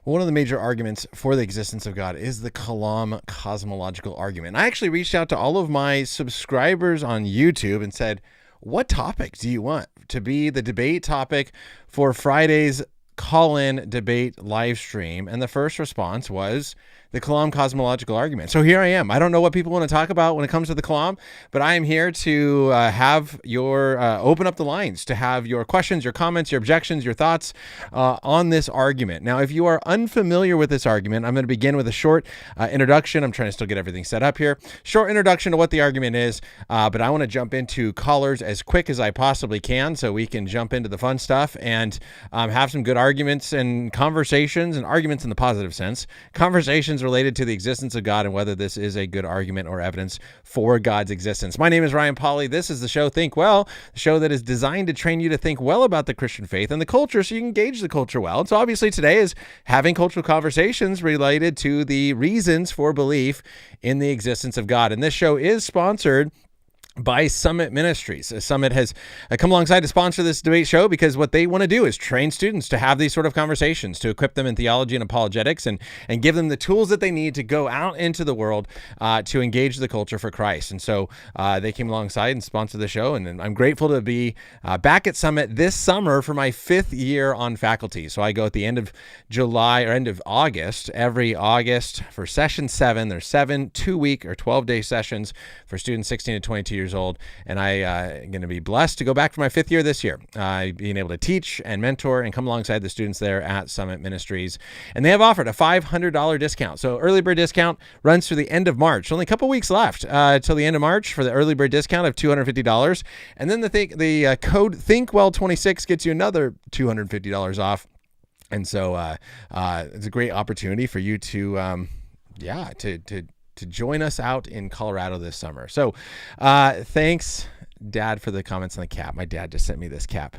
One of the major arguments for the existence of God is the Kalam Cosmological Argument. I actually reached out to all of my subscribers on YouTube and said, what topic do you want to be the debate topic for Friday's call-in debate live stream? And the first response was the Kalam Cosmological Argument. So here I am. I don't know what people want to talk about when it comes to the Kalam, but I am here to have your open up the lines, to have your questions, your comments, your objections, your thoughts on this argument. Now, if you are unfamiliar with this argument, I'm going to begin with a short introduction. I'm trying to still get everything set up here. Short introduction to what the argument is, but I want to jump into callers as quick as I possibly can so we can jump into the fun stuff and have some good arguments and conversations, and arguments in the positive sense, conversations related to the existence of God and whether this is a good argument or evidence for God's existence. My name is Pauly. This is the show Think Well, the show that is designed to train you to think well about the Christian faith and the culture so you can gauge the culture well. And so obviously today is having cultural conversations related to the reasons for belief in the existence of God. And this show is sponsored by Summit Ministries. Summit has come alongside to sponsor this debate show because what they want to do is train students to have these sort of conversations, to equip them in theology and apologetics, and give them the tools that they need to go out into the world to engage the culture for Christ. And so they came alongside and sponsored the show, and I'm grateful to be back at Summit this summer for my 5th year on faculty. So I go at the end of July or end of August, every August for session 7. There's 7 2-week or 12-day sessions for students 16 to 22 years old, and I am going to be blessed to go back for my 5th year this year, being able to teach and mentor and come alongside the students there at Summit Ministries. And they have offered a $500 discount. So early bird discount runs through the end of March. Only a couple weeks left till the end of March for the early bird discount of $250. And then the code ThinkWell26 gets you another $250 off. And so it's a great opportunity for you to join us out in Colorado this summer. So thanks, Dad, for the comments on the cap. My dad just sent me this cap.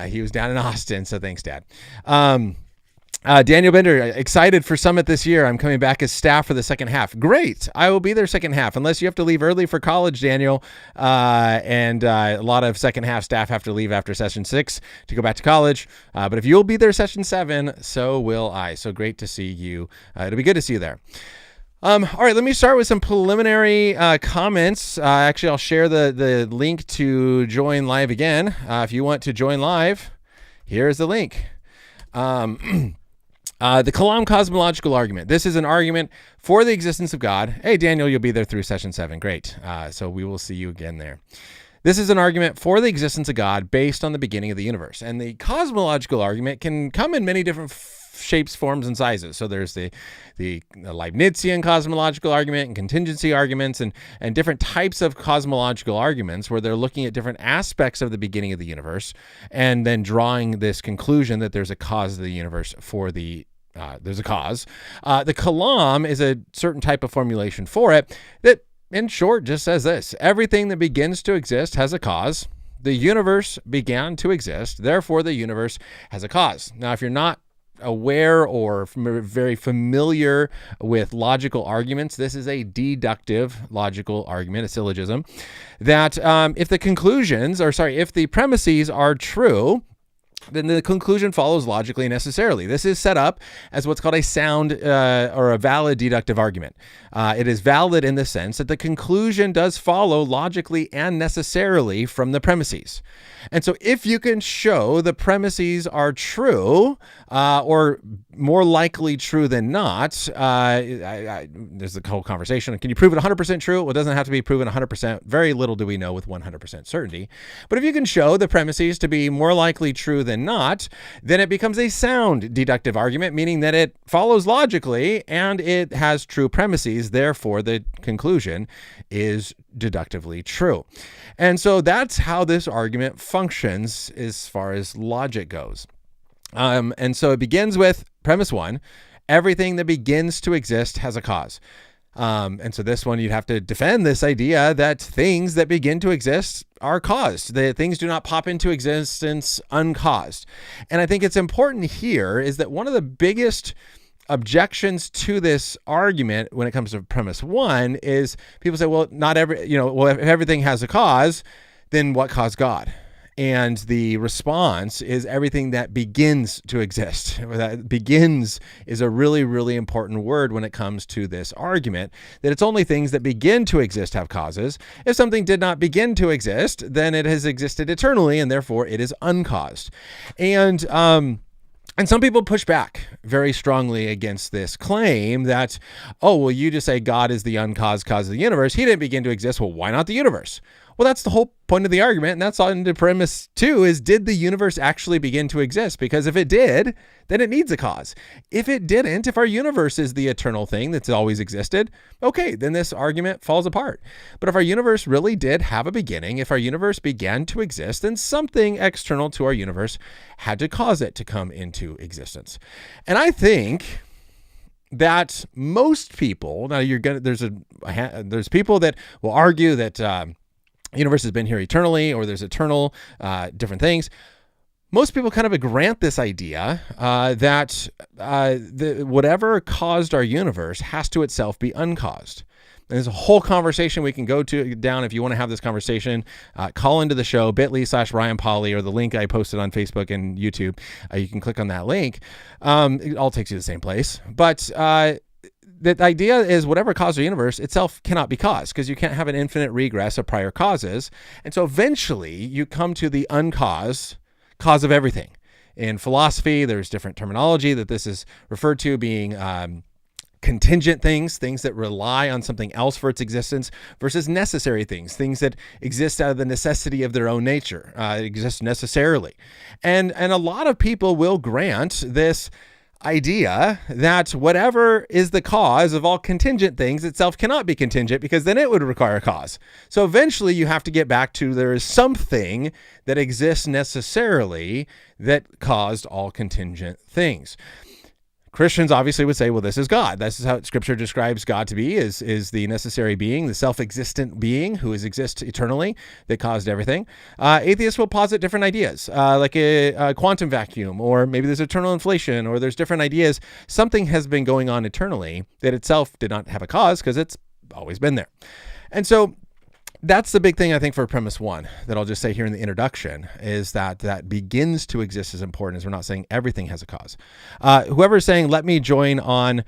He was down in Austin, so thanks, Dad. Daniel Bender, excited for Summit this year. I'm coming back as staff for the second half. Great. I will be there second half, unless you have to leave early for college, Daniel. And a lot of second half staff have to leave after session 6 to go back to college. But if you'll be there session 7, so will I. So great to see you. It'll be good to see you there. All right, let me start with some preliminary comments. Actually, I'll share the link to join live again. If you want to join live, here's the link. The Kalam Cosmological Argument. This is an argument for the existence of God. Hey, Daniel, you'll be there through session 7. Great. So we will see you again there. This is an argument for the existence of God based on the beginning of the universe. And the cosmological argument can come in many different shapes, forms, and sizes. So there's the Leibnizian cosmological argument and contingency arguments and different types of cosmological arguments where they're looking at different aspects of the beginning of the universe and then drawing this conclusion that there's a cause of the universe for there's a cause. The Kalam is a certain type of formulation for it that, in short, just says this: everything that begins to exist has a cause. The universe began to exist, therefore the universe has a cause. Now, if you're not aware or very familiar with logical arguments, this is a deductive logical argument, a syllogism, that if the premises are true, then the conclusion follows logically and necessarily. This is set up as what's called a sound or a valid deductive argument. It is valid in the sense that the conclusion does follow logically and necessarily from the premises. And so if you can show the premises are true, or more likely true than not, there's the whole conversation. Can you prove it 100% true? Well, it doesn't have to be proven 100%. Very little do we know with 100% certainty. But if you can show the premises to be more likely true than not, then it becomes a sound deductive argument, meaning that it follows logically and it has true premises. Therefore, the conclusion is deductively true. And so that's how this argument functions as far as logic goes. And so it begins with premise 1, everything that begins to exist has a cause. And so this one, you'd have to defend this idea that things that begin to exist are caused. That things do not pop into existence uncaused. And I think it's important here is that one of the biggest objections to this argument when it comes to premise 1 is people say, well, if everything has a cause, then what caused God? And the response is everything that begins to exist. That begins is a really, really important word when it comes to this argument, that it's only things that begin to exist have causes. If something did not begin to exist, then it has existed eternally, and therefore it is uncaused. And some people push back very strongly against this claim that, oh, well, you just say God is the uncaused cause of the universe. He didn't begin to exist. Well, why not the universe? Well, that's the whole point of the argument. And that's on the premise too, is did the universe actually begin to exist? Because if it did, then it needs a cause. If it didn't, if our universe is the eternal thing that's always existed, okay, then this argument falls apart. But if our universe really did have a beginning, if our universe began to exist, then something external to our universe had to cause it to come into existence. And I think that most people, now there's people that will argue that, universe has been here eternally, or there's eternal different things. Most people kind of grant this idea that whatever caused our universe has to itself be uncaused. And there's a whole conversation we can go down if you want to have this conversation. Call into the show, bit.ly/Ryan Pauly, or the link I posted on Facebook and YouTube. You can click on that link. It all takes you to the same place. But the idea is whatever caused the universe itself cannot be caused, because you can't have an infinite regress of prior causes. And so eventually you come to the uncaused cause of everything. In philosophy, there's different terminology that this is referred to being contingent things that rely on something else for its existence, versus necessary things that exist out of the necessity of their own nature, exist necessarily. And a lot of people will grant this idea that whatever is the cause of all contingent things itself cannot be contingent, because then it would require a cause. So eventually you have to get back to there is something that exists necessarily that caused all contingent things. Christians obviously would say, well, this is God. This is how Scripture describes God to be, is the necessary being, the self-existent being who exists eternally that caused everything. Atheists will posit different ideas, like a quantum vacuum, or maybe there's eternal inflation, or there's different ideas. Something has been going on eternally that itself did not have a cause, because it's always been there. And so that's the big thing, I think, for premise one that I'll just say here in the introduction, is that begins to exist is important, as we're not saying everything has a cause. Whoever's saying, let me join on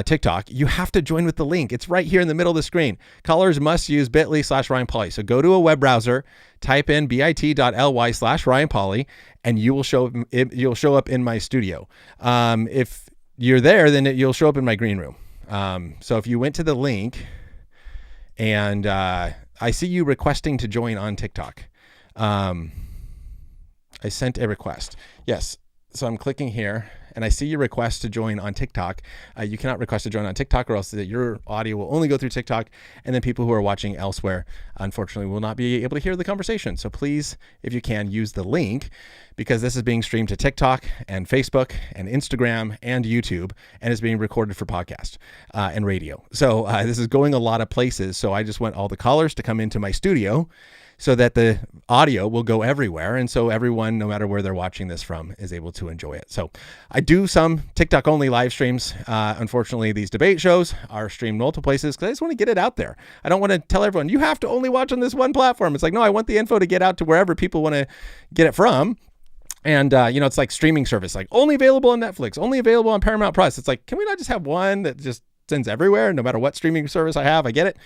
TikTok, you have to join with the link. It's right here in the middle of the screen. Callers must use bit.ly/Ryan Pauly. So go to a web browser, type in bit.ly/Ryan Pauly, and you'll show up in my studio. If you're there, then you'll show up in my green room. So if you went to the link, and I see you requesting to join on TikTok. I sent a request. Yes. So I'm clicking here, and I see your request to join on TikTok. You cannot request to join on TikTok, or else your audio will only go through TikTok, and then people who are watching elsewhere, unfortunately, will not be able to hear the conversation. So please, if you can, use the link, because this is being streamed to TikTok and Facebook and Instagram and YouTube, and is being recorded for podcast and radio. So this is going a lot of places. So I just want all the callers to come into my studio, so that the audio will go everywhere. And so everyone, no matter where they're watching this from, is able to enjoy it. So I do some TikTok only live streams. Unfortunately, these debate shows are streamed multiple places, because I just want to get it out there. I don't want to tell everyone, you have to only watch on this one platform. It's like, no, I want the info to get out to wherever people want to get it from. And, it's like streaming service, like only available on Netflix, only available on Paramount Plus. It's like, can we not just have one that just sends everywhere, no matter what streaming service I have? I get it.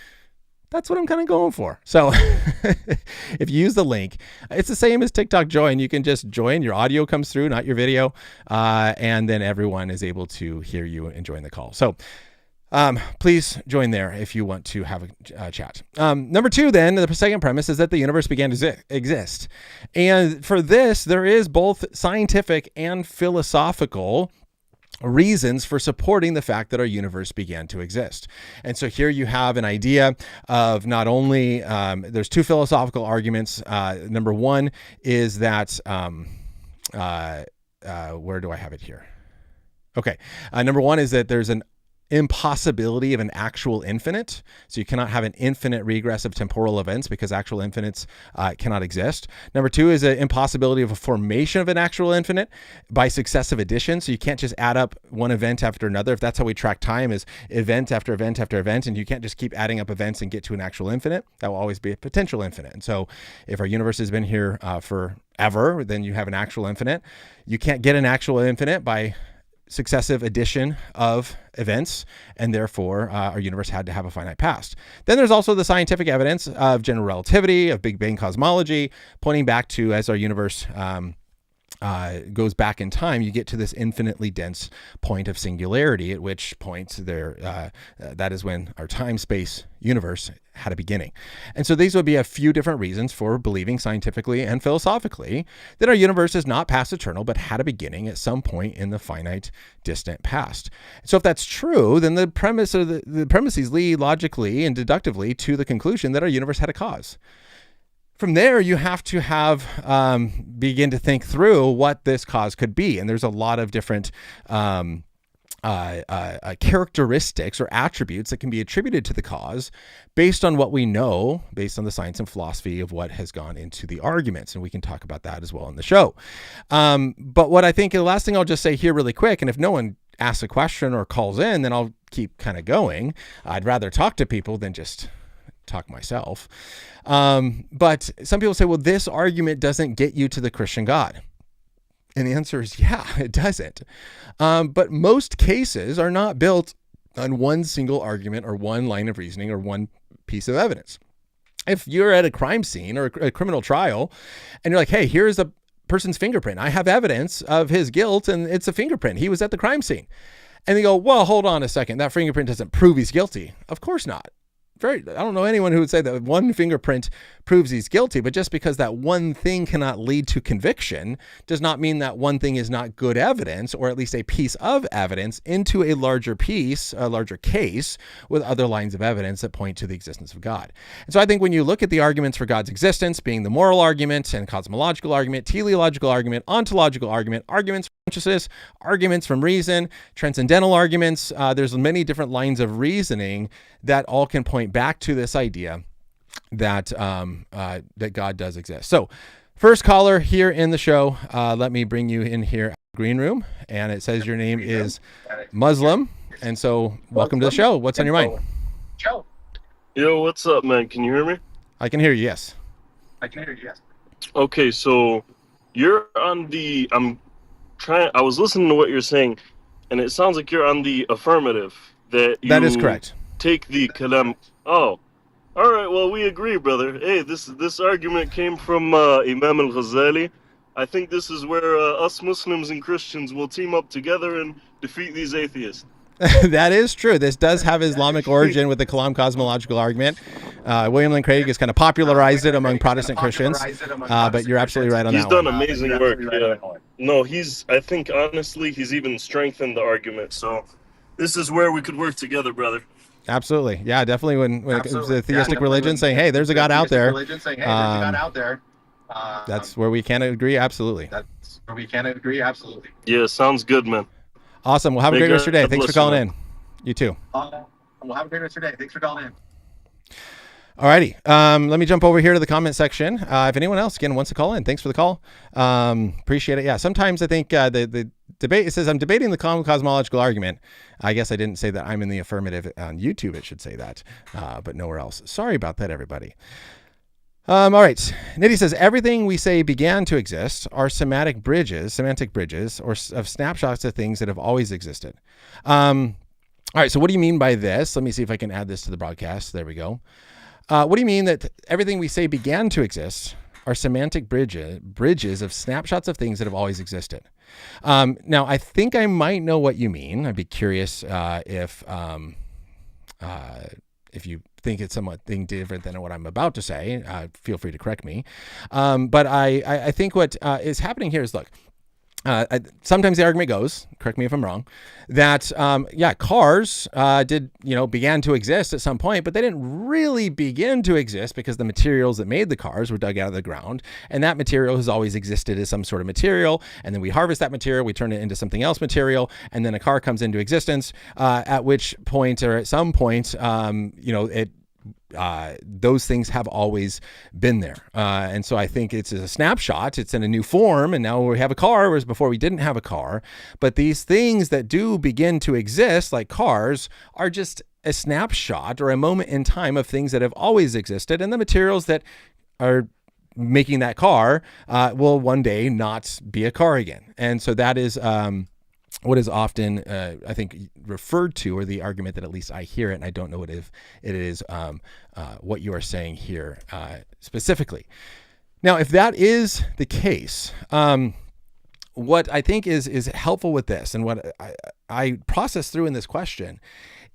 That's what I'm kind of going for. So if you use the link, it's the same as TikTok join. You can just join, your audio comes through, not your video. And then everyone is able to hear you and join the call. So please join there if you want to have a chat. Number two, then, the second premise is that the universe began to exist. And for this, there is both scientific and philosophical reasons for supporting the fact that our universe began to exist. And so here you have an idea of not only, there's two philosophical arguments. Number one is that, where do I have it here? Okay. Number one is that there's an impossibility of an actual infinite. So you cannot have an infinite regress of temporal events because actual infinites cannot exist. Number two is an impossibility of a formation of an actual infinite by successive addition. So you can't just add up one event after another. If that's how we track time, is event after event after event, and you can't just keep adding up events and get to an actual infinite. That will always be a potential infinite. And so if our universe has been here forever, then you have an actual infinite. You can't get an actual infinite by successive addition of events, and therefore our universe had to have a finite past. Then there's also the scientific evidence of general relativity, of Big Bang cosmology, pointing back to as our universe goes back in time, you get to this infinitely dense point of singularity, at which point that is when our time-space universe had a beginning. And so these would be a few different reasons for believing scientifically and philosophically that our universe is not past eternal, but had a beginning at some point in the finite, distant past. So if that's true, then the premise of the premises lead logically and deductively to the conclusion that our universe had a cause. From there, you have to begin to think through what this cause could be. And there's a lot of different characteristics or attributes that can be attributed to the cause based on what we know, based on the science and philosophy of what has gone into the arguments. And we can talk about that as well in the show. But what I think, the last thing I'll just say here really quick, and if no one asks a question or calls in, then I'll keep kind of going. I'd rather talk to people than just talk myself. But some people say, well, this argument doesn't get you to the Christian God. And the answer is, yeah, it doesn't. But most cases are not built on one single argument or one line of reasoning or one piece of evidence. If you're at a crime scene or a criminal trial and you're like, hey, here's a person's fingerprint. I have evidence of his guilt and it's a fingerprint. He was at the crime scene. And they go, well, hold on a second. That fingerprint doesn't prove he's guilty. Of course not. I don't know anyone who would say that one fingerprint proves he's guilty, but just because that one thing cannot lead to conviction does not mean that one thing is not good evidence, or at least a piece of evidence into a larger case with other lines of evidence that point to the existence of God. And so I think when you look at the arguments for God's existence, being the moral argument and cosmological argument, teleological argument, ontological argument, arguments from consciousness, arguments from reason, transcendental arguments, there's many different lines of reasoning that all can point back to this idea that that God does exist. So first caller here in the show, let me bring you in here, green room, and it says your name is Muslim, and so welcome to the show. What's on your mind? Yo, what's up, man? Can you hear me? I can hear you, yes. Okay, so you're on the, I was listening to what you're saying, and it sounds like you're on the affirmative. That is correct. Take the Kalam. Oh, all right. Well, we agree, brother. Hey, this argument came from Imam al-Ghazali. I think this is where us Muslims and Christians will team up together and defeat these atheists. That is true. This does have Islamic origin with the Kalam Cosmological Argument. William Lane Craig has kind of popularized it among Protestant Christians, but you're absolutely right on that. He's done amazing work. Yeah. No, I think honestly, he's even strengthened the argument. So this is where we could work together, brother. Absolutely. Yeah, definitely when it comes to theistic religion saying, hey, there's a God out there. That's where we can agree. Absolutely. Yeah, sounds good, man. Awesome. Well, have a great rest of your day. Thanks for calling in. You too. Alrighty. Let me jump over here to the comment section. If anyone else, again, wants to call in, thanks for the call. Appreciate it. Yeah, sometimes I think the debate, it says I'm debating the cosmological argument. I guess I didn't say that I'm in the affirmative on YouTube. It should say that, but nowhere else. Sorry about that, everybody. All right. Nitty says, everything we say began to exist are semantic bridges, or of snapshots of things that have always existed. All right. So what do you mean by this? Let me see if I can add this to the broadcast. There we go. What do you mean that everything we say began to exist are semantic bridges of snapshots of things that have always existed? Now, I think I might know what you mean. I'd be curious if you think it's something different than what I'm about to say. Feel free to correct me. But I think what is happening here is, look, sometimes the argument goes, correct me if I'm wrong, that, cars began to exist at some point, but they didn't really begin to exist because the materials that made the cars were dug out of the ground. And that material has always existed as some sort of material. And then we harvest that material, we turn it into something else material, and then a car comes into existence, at which point, or at some point, those things have always been there. And so I think it's a snapshot. It's in a new form. And now we have a car, whereas before we didn't have a car. But these things that do begin to exist, like cars, are just a snapshot or a moment in time of things that have always existed. And the materials that are making that car will one day not be a car again. And so that is what is often, I think, referred to, or the argument that at least I hear it, and I don't know if it is what you are saying here specifically. Now, if that is the case, what I think is helpful with this, and what I process through in this question,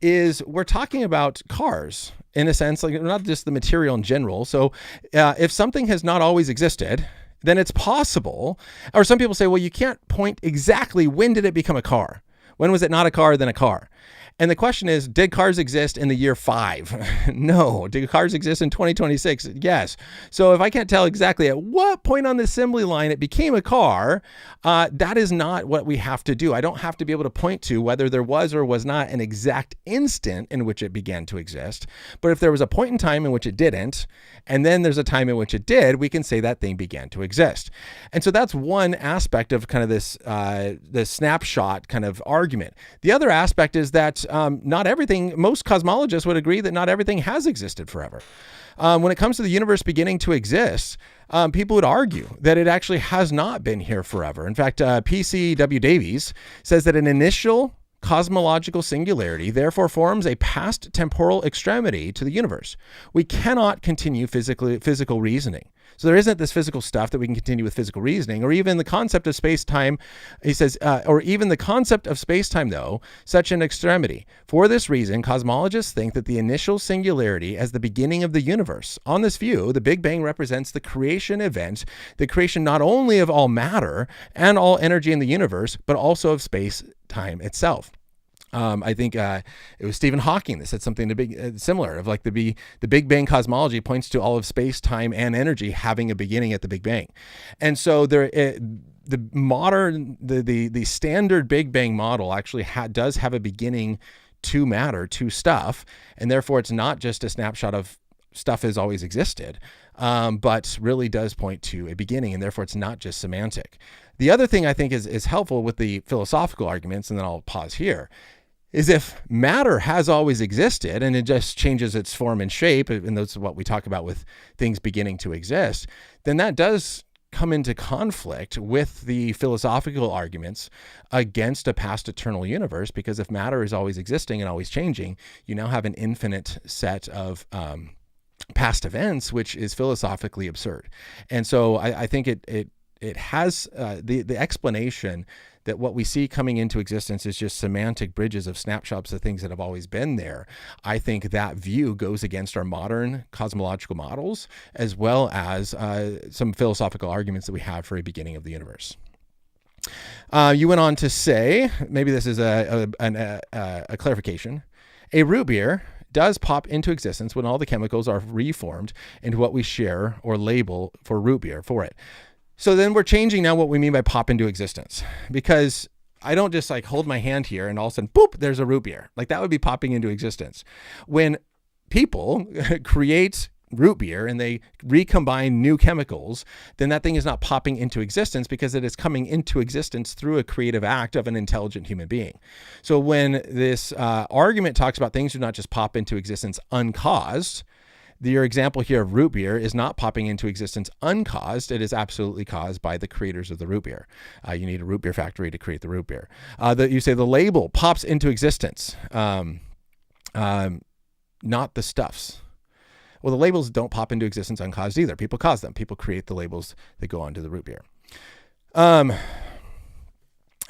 is we're talking about cars in a sense, like not just the material in general. So if something has not always existed, then it's possible, or some people say, well, you can't point exactly when did it become a car? When was it not a car, then a car? And the question is, did cars exist in the year 5? No. Did cars exist in 2026? Yes. So if I can't tell exactly at what point on the assembly line it became a car, that is not what we have to do. I don't have to be able to point to whether there was or was not an exact instant in which it began to exist. But if there was a point in time in which it didn't, and then there's a time in which it did, we can say that thing began to exist. And so that's one aspect of kind of this snapshot kind of argument. The other aspect is that not everything, most cosmologists would agree that not everything has existed forever. When it comes to the universe beginning to exist, people would argue that it actually has not been here forever. In fact, P.C.W. Davies says that an initial cosmological singularity therefore forms a past temporal extremity to the universe. We cannot continue physical reasoning. So there isn't this physical stuff that we can continue with physical reasoning, or even the concept of space-time, he says, or even the concept of space-time, though, such an extremity. For this reason, cosmologists think that the initial singularity as the beginning of the universe. On this view, the Big Bang represents the creation event, the creation not only of all matter and all energy in the universe, but also of space-time itself. I think it was Stephen Hawking that said something similar of like the Big Bang cosmology points to all of space, time, and energy having a beginning at the Big Bang. And so the standard Big Bang model actually does have a beginning to matter, to stuff, and therefore it's not just a snapshot of stuff has always existed, but really does point to a beginning, and therefore it's not just semantic. The other thing I think is helpful with the philosophical arguments, and then I'll pause here, is if matter has always existed and it just changes its form and shape, and that's what we talk about with things beginning to exist, then that does come into conflict with the philosophical arguments against a past eternal universe, because if matter is always existing and always changing, you now have an infinite set of past events, which is philosophically absurd. And so I think it has the explanation that what we see coming into existence is just semantic bridges of snapshots of things that have always been there. I think that view goes against our modern cosmological models, as well as some philosophical arguments that we have for a beginning of the universe. You went on to say, maybe this is a clarification, a root beer does pop into existence when all the chemicals are reformed into what we share or label for root beer for it. So then we're changing now what we mean by pop into existence, because I don't just like hold my hand here and all of a sudden, boop, there's a root beer. Like that would be popping into existence. When people create root beer and they recombine new chemicals, then that thing is not popping into existence, because it is coming into existence through a creative act of an intelligent human being. So when this argument talks about things do not just pop into existence uncaused, your example here of root beer is not popping into existence uncaused. It is absolutely caused by the creators of the root beer. You need a root beer factory to create the root beer. You say the label pops into existence, not the stuffs. Well, the labels don't pop into existence uncaused either. People cause them. People create the labels that go onto the root beer.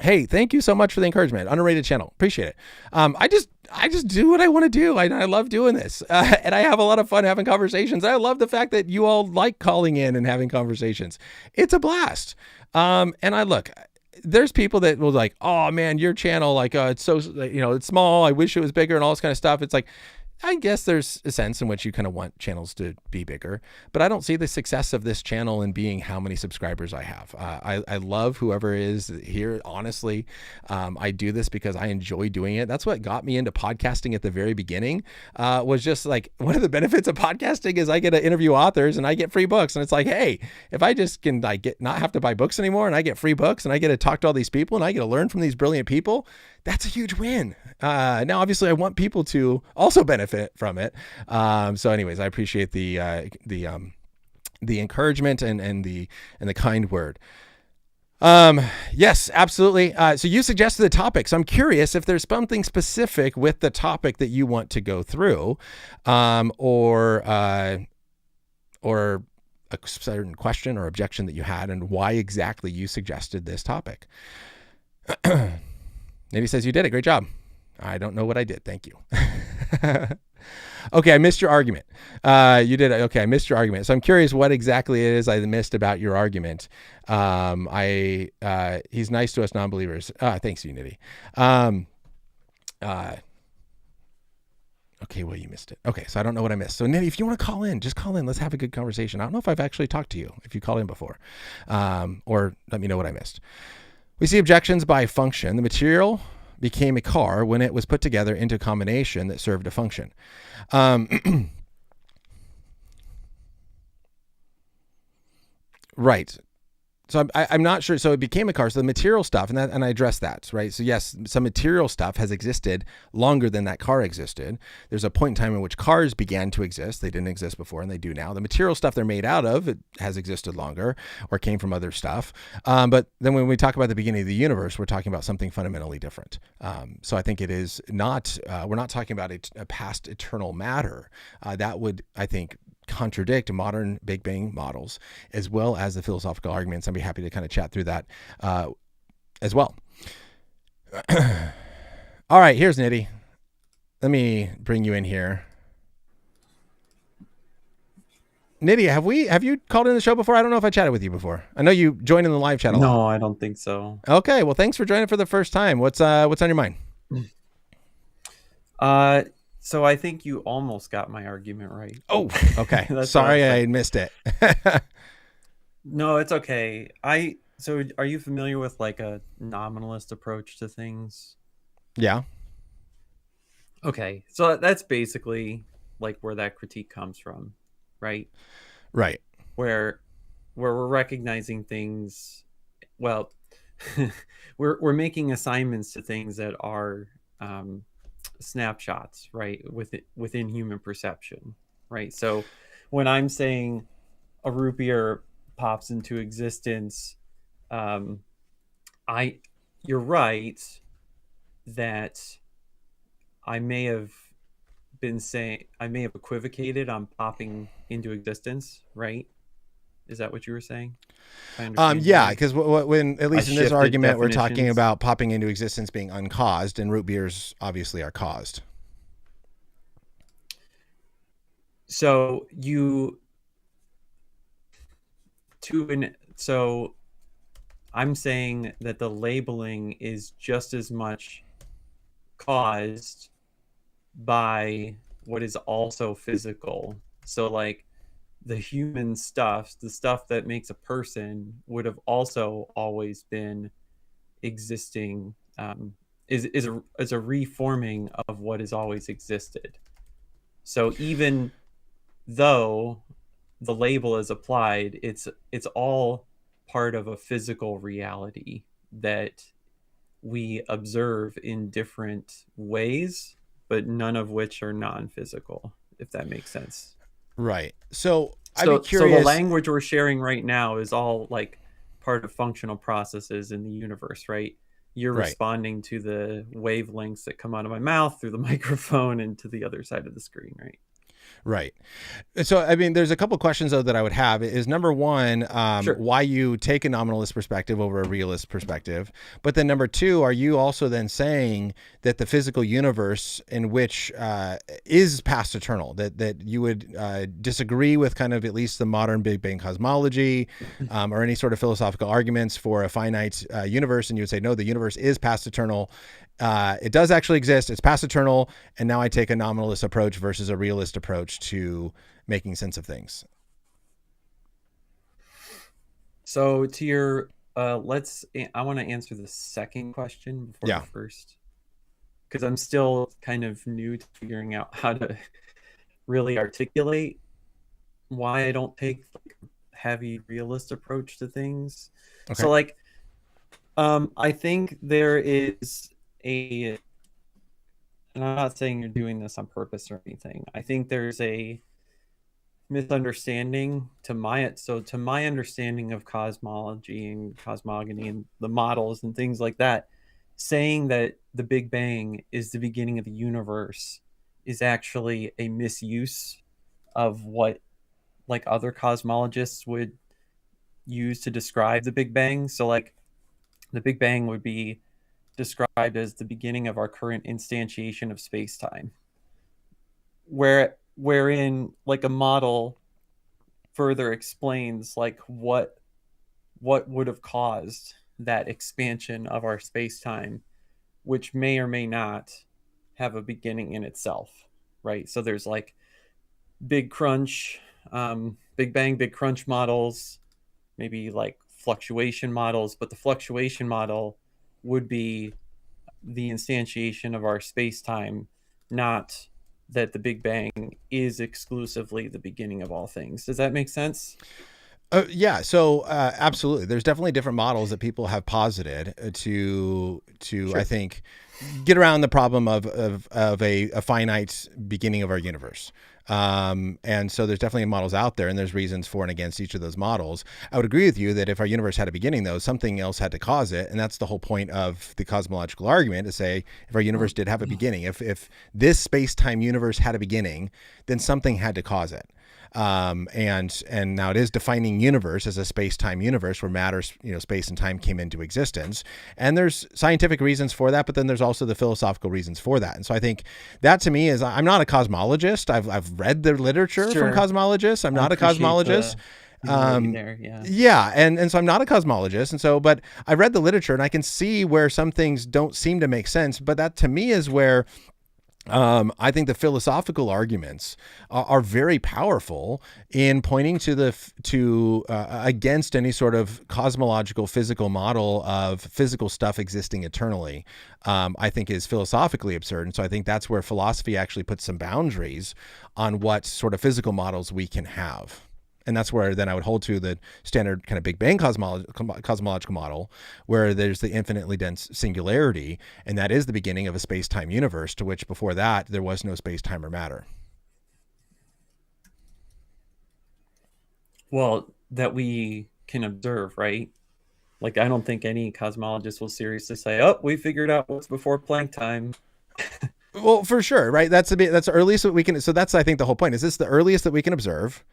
Hey, thank you so much for the encouragement. Underrated channel. Appreciate it. I just do what I want to do. I love doing this. And I have a lot of fun having conversations. I love the fact that you all like calling in and having conversations. It's a blast. And there's people that will like, oh man, your channel, like, it's so, it's small. I wish it was bigger and all this kind of stuff. It's like, I guess there's a sense in which you kind of want channels to be bigger, but I don't see the success of this channel in being how many subscribers I have. I love whoever is here. Honestly, I do this because I enjoy doing it. That's what got me into podcasting at the very beginning, was just like, one of the benefits of podcasting is I get to interview authors and I get free books. And it's like, hey, if I just can like not have to buy books anymore and I get free books and I get to talk to all these people and I get to learn from these brilliant people, that's a huge win. Now, obviously, I want people to also benefit from it. So, anyways, I appreciate the encouragement and the kind word. Yes, absolutely. So you suggested the topic. So I'm curious if there's something specific with the topic that you want to go through, or a certain question or objection that you had, and why exactly you suggested this topic. Nitty says you did a great job. I don't know what I did. Thank you. Okay, I missed your argument. You did. Okay, I missed your argument. So I'm curious what exactly it is I missed about your argument. He's nice to us non-believers. Thanks, you, Nitty. Okay, well, you missed it. Okay, so I don't know what I missed. So Nitty, if you want to call in, just call in. Let's have a good conversation. I don't know if I've actually talked to you, if you called in before, or let me know what I missed. We see objections by function. The material became a car when it was put together into a combination that served a function. Right. So I'm not sure. So it became a car. So the material stuff, and I addressed that, right? So yes, some material stuff has existed longer than that car existed. There's a point in time in which cars began to exist. They didn't exist before, and they do now. The material stuff they're made out of, it has existed longer or came from other stuff. But then when we talk about the beginning of the universe, we're talking about something fundamentally different. So I think it is not, we're not talking about a past eternal matter. That would, I think, contradict modern Big Bang models, as well as the philosophical arguments. I'd be happy to kind of chat through that as well. All right, here's Nitty. Let me bring you in here. Nitty, have you called in the show before? I don't know if I chatted with you before. I know you joined in the live chat a lot. No, I don't think so. Okay, well, thanks for joining for the first time. What's on your mind? So I think you almost got my argument right. Oh, okay. Sorry, I missed it. No, it's okay. So are you familiar with like a nominalist approach to things? Yeah. Okay. So that's basically like where that critique comes from, right? Right. Where we're recognizing things, well, we're making assignments to things that are snapshots, right, within human perception, right? So when I'm saying a root beer pops into existence, you're right that I may have equivocated on popping into existence, right? Is that what you were saying? Yeah, because when at least in this argument, we're talking definitions. about popping into existence being uncaused, and root beers obviously are caused. So I'm saying that the labeling is just as much caused by what is also physical. So like the human stuff, the stuff that makes a person, would have also always been existing, is a reforming of what has always existed. So even though the label is applied, it's all part of a physical reality that we observe in different ways, but none of which are non-physical, if that makes sense. Right. So I'd be curious. So the language we're sharing right now is all like part of functional processes in the universe, right? You're Right. responding to the wavelengths that come out of my mouth through the microphone and to the other side of the screen, right? Right. So, I mean, there's a couple questions though that I would have. Is number one, Sure. why you take a nominalist perspective over a realist perspective? But then number two, are you also then saying that the physical universe in which is past eternal, that you would disagree with kind of at least the modern Big Bang cosmology or any sort of philosophical arguments for a finite universe, and you would say, no, the universe is past eternal. It does actually exist. It's past eternal. And now I take a nominalist approach versus a realist approach to making sense of things. So to your, I want to answer the second question before Yeah. the first, because I'm still kind of new to figuring out how to really articulate why I don't take like a heavy realist approach to things. Okay. So like, I think there is and I'm not saying you're doing this on purpose or anything. I think there's a misunderstanding to my understanding of cosmology and cosmogony and the models and things like that, saying that the Big Bang is the beginning of the universe is actually a misuse of what like other cosmologists would use to describe the Big Bang. So like the Big Bang would be described as the beginning of our current instantiation of space-time, wherein like a model further explains like what would have caused that expansion of our space-time, which may or may not have a beginning in itself, right? So there's like big crunch, Big Bang, big crunch models, maybe like fluctuation models, but the fluctuation model would be the instantiation of our space-time, not that the Big Bang is exclusively the beginning of all things. Does that make sense? Yeah. So absolutely, there's definitely different models that people have posited to Sure. I think get around the problem of a finite beginning of our universe. And so there's definitely models out there, and there's reasons for and against each of those models. I would agree with you that if our universe had a beginning, though, something else had to cause it. And that's the whole point of the cosmological argument, to say if our universe did have a beginning, if this space-time universe had a beginning, then something had to cause it. And now it is defining universe as a space-time universe where matter, space and time came into existence. And there's scientific reasons for that, but then there's also the philosophical reasons for that. And so I think that to me is, I'm not a cosmologist. I've read the literature Sure. from cosmologists. I'm not a cosmologist. There, yeah. Yeah. And so I'm not a cosmologist. And so, but I read the literature and I can see where some things don't seem to make sense. But that to me is where I think the philosophical arguments are very powerful in pointing to against any sort of cosmological physical model of physical stuff existing eternally. I think is philosophically absurd, and so I think that's where philosophy actually puts some boundaries on what sort of physical models we can have. And that's where then I would hold to the standard kind of Big Bang cosmological model, where there's the infinitely dense singularity, and that is the beginning of a space-time universe, to which before that there was no space-time or matter. Well, that we can observe, right? Like, I don't think any cosmologist will seriously say, "Oh, we figured out what's before Planck time." Well, for sure, right? That's the earliest that we can. So that's, I think, the whole point. Is this the earliest that we can observe?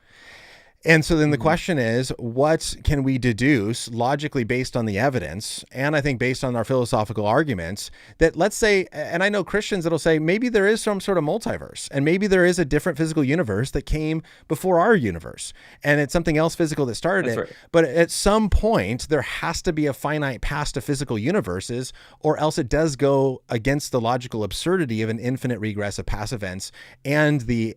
And so then the question is, what can we deduce logically based on the evidence? And I think based on our philosophical arguments that, let's say, and I know Christians that'll say, maybe there is some sort of multiverse, and maybe there is a different physical universe that came before our universe, and it's something else physical that started That's it. right. But at some point, there has to be a finite past of physical universes, or else it does go against the logical absurdity of an infinite regress of past events and the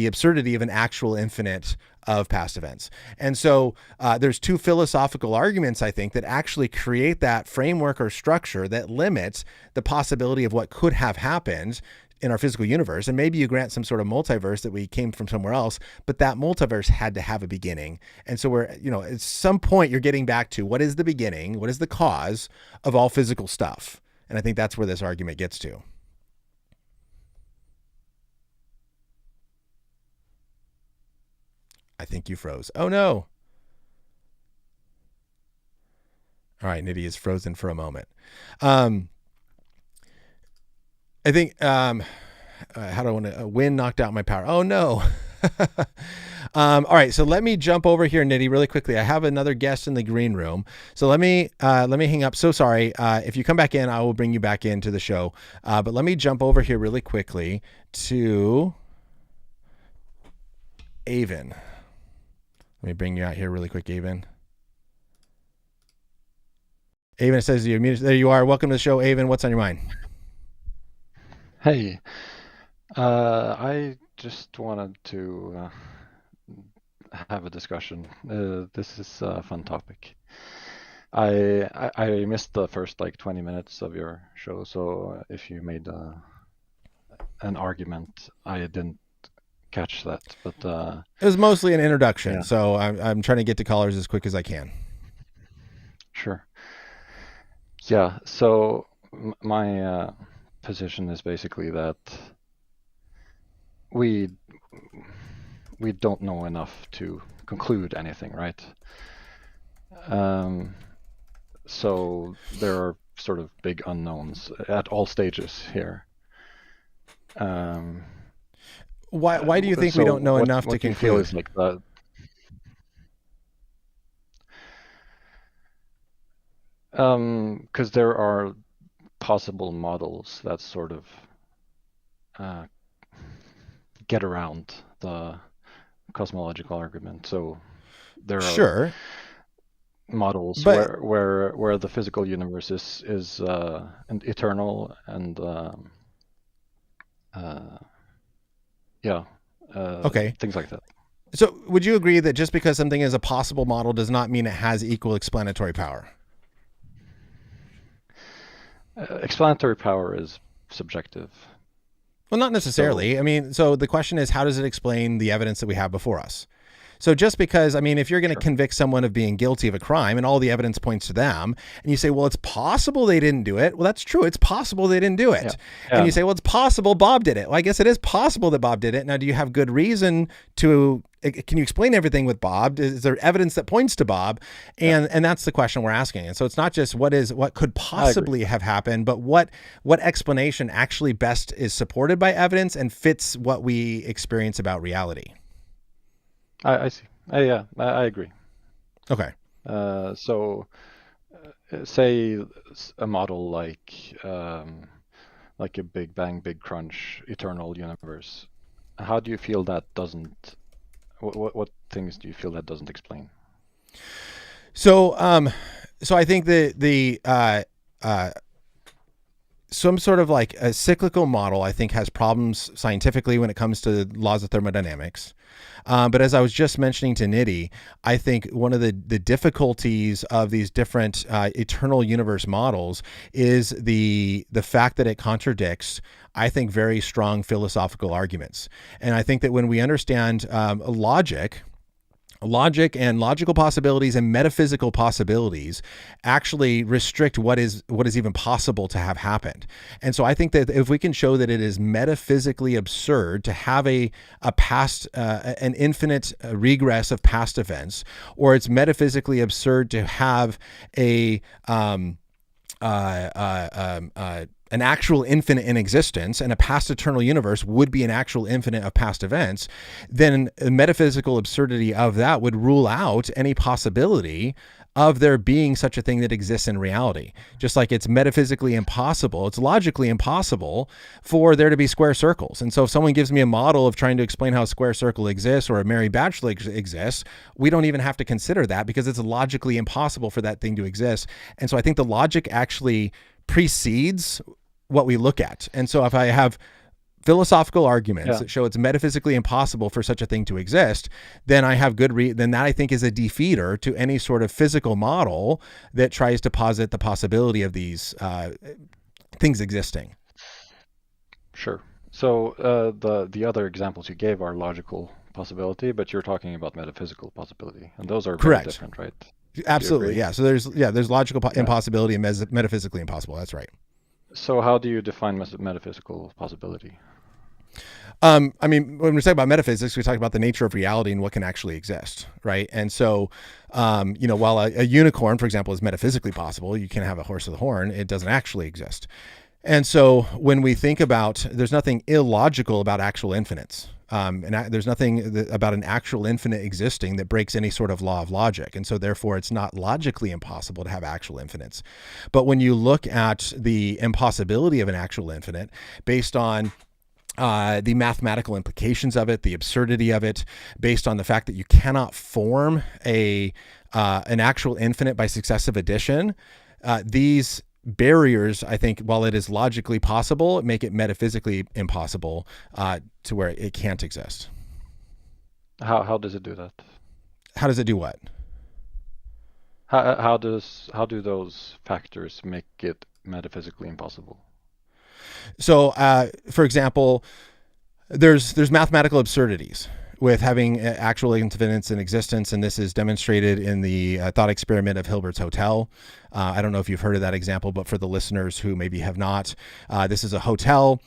absurdity of an actual infinite of past events. And so there's two philosophical arguments, I think, that actually create that framework or structure that limits the possibility of what could have happened in our physical universe. And maybe you grant some sort of multiverse that we came from somewhere else, but that multiverse had to have a beginning. And so we're, at some point you're getting back to what is the beginning, what is the cause of all physical stuff. And I think that's where this argument gets to. I think you froze. Oh no. All right, Nitty is frozen for a moment. I think how do I want to, wind knocked out my power. Oh no. All right, so let me jump over here, Nitty, really quickly. I have another guest in the green room, so let me hang up. So sorry. If you come back in, I will bring you back into the show. But let me jump over here really quickly to Avon. Let me bring you out here really quick, Avon. Avon says you're muted. There you are. Welcome to the show, Avon. What's on your mind? Hey, I just wanted to have a discussion. This is a fun topic. I missed the first like 20 minutes of your show, so if you made an argument, I didn't catch that. But it was mostly an introduction, yeah. So I'm trying to get to callers as quick as I can. Sure. Yeah. So my position is basically that we don't know enough to conclude anything, right? So there are sort of big unknowns at all stages here. Why do you think we don't know enough to conclude? Feel is like that. Because there are possible models that sort of get around the cosmological argument. So there are models where the physical universe is eternal and okay, things like that. So would you agree that just because something is a possible model does not mean it has equal explanatory power? Explanatory power is subjective. Well, not necessarily. I mean, so the question is, how does it explain the evidence that we have before us? So just because, I mean, if you're going to convict someone of being guilty of a crime and all the evidence points to them, and you say, well, it's possible they didn't do it. Well, that's true. It's possible they didn't do it. Yeah. And you say, well, it's possible Bob did it. Well, I guess it is possible that Bob did it. Now, do you have good reason to, can you explain everything with Bob? Is there evidence that points to Bob? And that's the question we're asking. And so it's not just what could possibly have happened, but what explanation actually best is supported by evidence and fits what we experience about reality. I see. Yeah, I agree. Okay. So, say a model like a Big Bang, Big Crunch, eternal universe. How do you feel that doesn't? What things do you feel that doesn't explain? So I think the some sort of like a cyclical model, I think, has problems scientifically when it comes to laws of thermodynamics. But as I was just mentioning to Nitty, I think one of the difficulties of these different eternal universe models is the fact that it contradicts, I think, very strong philosophical arguments. And I think that when we understand logic and logical possibilities and metaphysical possibilities actually restrict what is even possible to have happened. And so I think that if we can show that it is metaphysically absurd to have a past, an infinite regress of past events, or it's metaphysically absurd to have an actual infinite in existence, and a past eternal universe would be an actual infinite of past events, then the metaphysical absurdity of that would rule out any possibility of there being such a thing that exists in reality. Just like it's metaphysically impossible, it's logically impossible for there to be square circles. And so if someone gives me a model of trying to explain how a square circle exists or a Mary Bachelor exists, we don't even have to consider that because it's logically impossible for that thing to exist. And so I think the logic actually precedes what we look at. And so if I have philosophical arguments that show it's metaphysically impossible for such a thing to exist, then I have then that I think is a defeater to any sort of physical model that tries to posit the possibility of these things existing. Sure. So the other examples you gave are logical possibility, but you're talking about metaphysical possibility, and those are very different, right? Absolutely, yeah. So there's logical impossibility and metaphysically impossible. That's right. So how do you define metaphysical possibility? I mean, when we talk about metaphysics, we talk about the nature of reality and what can actually exist, right? And so, while a unicorn, for example, is metaphysically possible, you can have a horse with a horn, it doesn't actually exist. And so when we think about, there's nothing illogical about actual infinites. There's nothing about an actual infinite existing that breaks any sort of law of logic. And so therefore it's not logically impossible to have actual infinites. But when you look at the impossibility of an actual infinite based on the mathematical implications of it, the absurdity of it, based on the fact that you cannot form an actual infinite by successive addition, these barriers, I think, while it is logically possible, make it metaphysically impossible to where it can't exist. How does it do that? How does it do what? How do those factors make it metaphysically impossible? So, for example, there's mathematical absurdities with having actual infinites in existence, and this is demonstrated in the thought experiment of Hilbert's Hotel. I don't know if you've heard of that example, but for the listeners who maybe have not, this is a hotel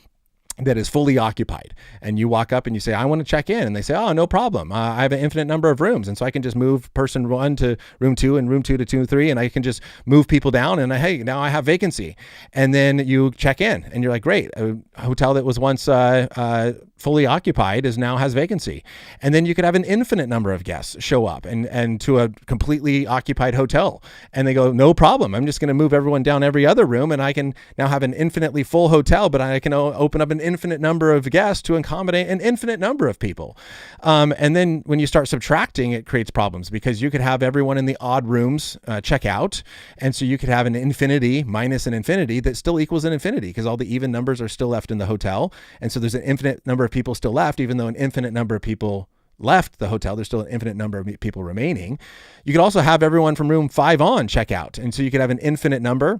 that is fully occupied, and you walk up and you say, I want to check in, and they say, oh, no problem. I have an infinite number of rooms, and so I can just move person 1 to room 2 and room 2 to 2 and 3, and I can just move people down, and hey, now I have vacancy. And then you check in and you're like, great, a hotel that was once fully occupied now has vacancy. And then you could have an infinite number of guests show up and to a completely occupied hotel, and they go, no problem, I'm just going to move everyone down every other room, and I can now have an infinitely full hotel, but I can open up an infinite number of guests to accommodate an infinite number of people. And then when you start subtracting, it creates problems, because you could have everyone in the odd rooms check out, and so you could have an infinity minus an infinity that still equals an infinity, because all the even numbers are still left in the hotel, and so there's an infinite number of people still left, even though an infinite number of people left the hotel, there's still an infinite number of people remaining. You could also have everyone from room 5 on check out, and so you could have an infinite number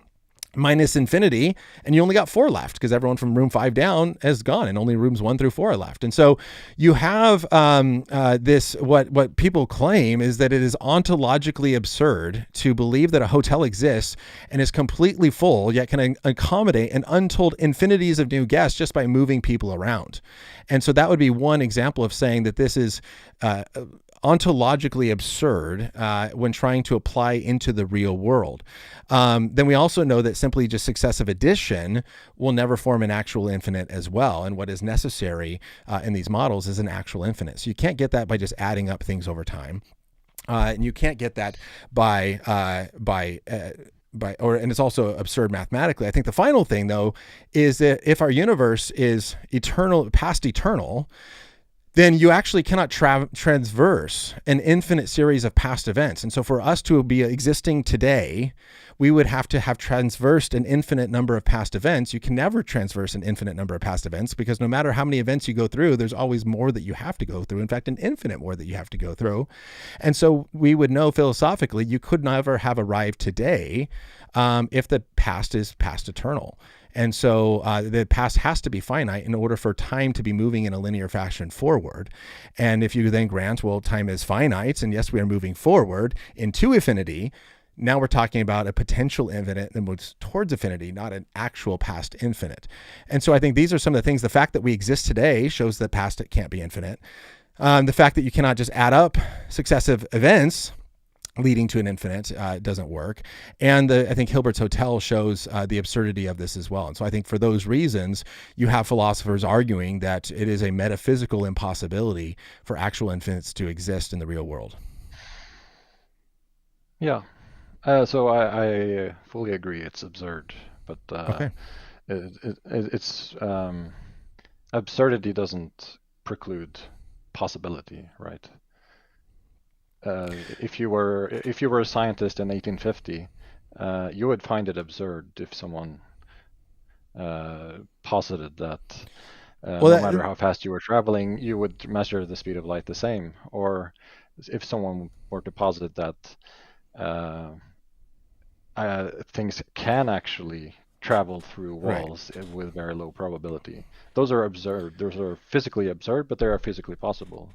minus infinity, and you only got 4 left because everyone from room 5 down is gone, and only rooms 1 through 4 are left. And so you have this, what people claim is that it is ontologically absurd to believe that a hotel exists and is completely full, yet can accommodate an untold infinities of new guests just by moving people around. And so that would be one example of saying that this is ontologically absurd when trying to apply into the real world. Then we also know that simply just successive addition will never form an actual infinite as well. And what is necessary in these models is an actual infinite. So you can't get that by just adding up things over time. And you can't get that and it's also absurd mathematically. I think the final thing, though, is that if our universe is eternal, past eternal, then you actually cannot transverse an infinite series of past events. And so for us to be existing today, we would have to have transversed an infinite number of past events. You can never transverse an infinite number of past events, because no matter how many events you go through, there's always more that you have to go through. In fact, an infinite more that you have to go through. And so we would know philosophically you could never have arrived today if the past is past eternal. And so the past has to be finite in order for time to be moving in a linear fashion forward. And if you then grant, well, time is finite, and yes, we are moving forward into infinity, now we're talking about a potential infinite that moves towards infinity, not an actual past infinite. And so I think these are some of the things. The fact that we exist today shows that past it can't be infinite. The fact that you cannot just add up successive events leading to an infinite doesn't work. And I think Hilbert's Hotel shows the absurdity of this as well. And so I think for those reasons, you have philosophers arguing that it is a metaphysical impossibility for actual infinites to exist in the real world. Yeah. So I fully agree. It's absurd, but Okay. it's absurdity doesn't preclude possibility, right? If you were a scientist in 1850, you would find it absurd if someone posited that no matter how fast you were traveling, you would measure the speed of light the same. Or if someone were to posit that things can actually travel through walls with very low probability. Those are absurd. Those are physically absurd, but they are physically possible.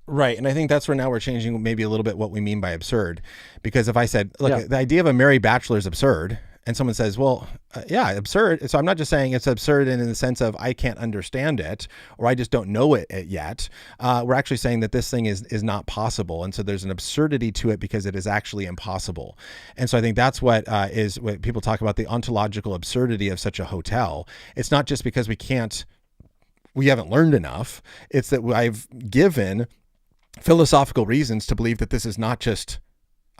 Right. And I think that's where now we're changing maybe a little bit what we mean by absurd. Because if I said, look, the idea of a merry bachelor is absurd, and someone says, well, yeah, absurd. So I'm not just saying it's absurd in the sense of I can't understand it or I just don't know it yet. We're actually saying that this thing is not possible. And so there's an absurdity to it because it is actually impossible. And so I think that's what is what people talk about, the ontological absurdity of such a hotel. It's not just because we haven't learned enough. It's that I've given philosophical reasons to believe that this is not just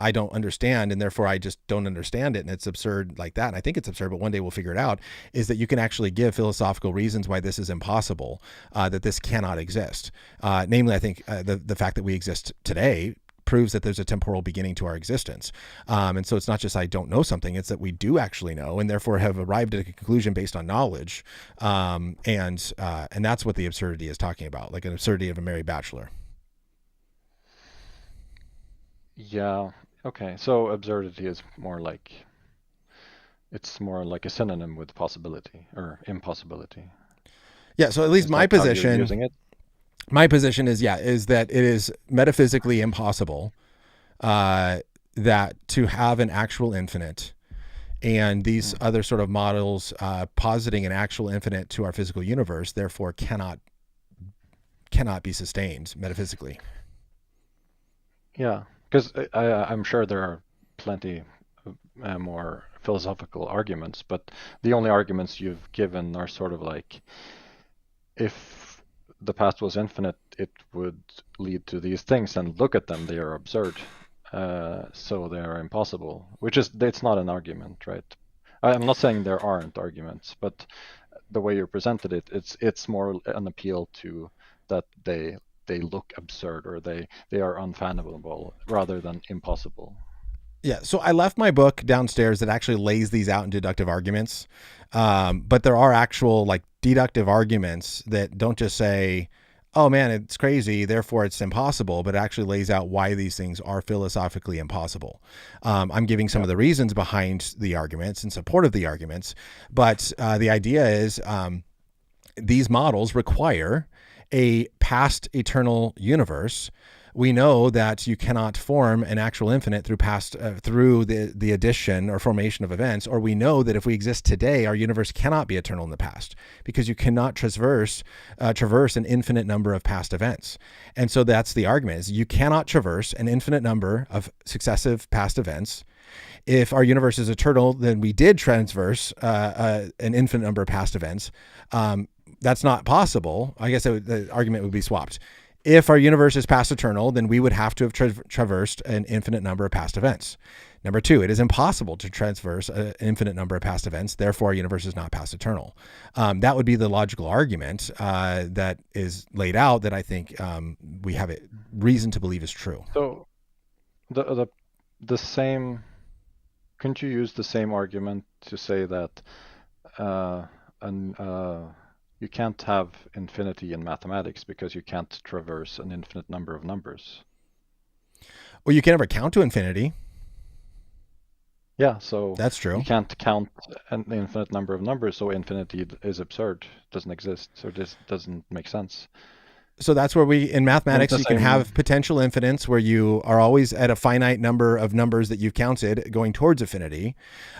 I don't understand, and therefore I just don't understand it, and it's absurd like that. And I think it's absurd, but one day we'll figure it out, is that you can actually give philosophical reasons why this is impossible, that this cannot exist. Namely, I think the fact that we exist today proves that there's a temporal beginning to our existence. And so it's not just I don't know something, it's that we do actually know, and therefore have arrived at a conclusion based on knowledge. And that's what the absurdity is talking about, like an absurdity of a merry bachelor. Yeah. Okay. So absurdity is more like a synonym with possibility or impossibility. Yeah. So at least Is my that how you're position, using it? my position is that it is metaphysically impossible that to have an actual infinite, and these other sort of models positing an actual infinite to our physical universe, therefore cannot be sustained metaphysically. Yeah, because I'm sure there are plenty more philosophical arguments, but the only arguments you've given are sort of like, if the past was infinite, it would lead to these things, and look at them, they are absurd. So they are impossible, it's not an argument, right? I'm not saying there aren't arguments, but the way you presented it, it's more an appeal to that they look absurd or they are unfathomable rather than impossible. Yeah, so I left my book downstairs that actually lays these out in deductive arguments, but there are actual like deductive arguments that don't just say, oh man, it's crazy, therefore it's impossible, but it actually lays out why these things are philosophically impossible. I'm giving some of the reasons behind the arguments in support of the arguments, but the idea is these models require a past eternal universe. We know that you cannot form an actual infinite through the addition or formation of events, or we know that if we exist today, our universe cannot be eternal in the past because you cannot traverse an infinite number of past events. And so that's the argument: is you cannot traverse an infinite number of successive past events. If our universe is eternal, then we did transverse an infinite number of past events. That's not possible. I guess the argument would be swapped. If our universe is past eternal, then we would have to have traversed an infinite number of past events. Number two, it is impossible to traverse an infinite number of past events. Therefore, our universe is not past eternal. That would be the logical argument that is laid out that I think we have a reason to believe is true. So the same, couldn't you use the same argument to say that you can't have infinity in mathematics because you can't traverse an infinite number of numbers? Well, you can never count to infinity. Yeah, so that's true. You can't count an infinite number of numbers, so infinity is absurd, doesn't exist, so this doesn't make sense. So that's where in mathematics, you can have potential infinites where you are always at a finite number of numbers that you've counted going towards infinity.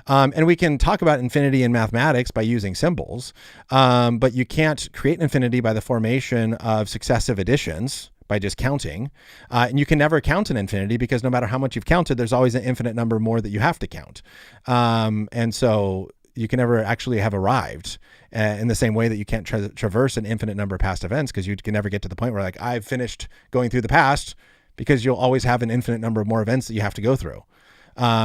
And we can talk about infinity in mathematics by using symbols, but you can't create infinity by the formation of successive additions by just counting. And you can never count an infinity because no matter how much you've counted, there's always an infinite number more that you have to count. And so you can never actually have arrived in the same way that you can't traverse an infinite number of past events, because you can never get to the point where like I've finished going through the past, because you'll always have an infinite number of more events that you have to go through.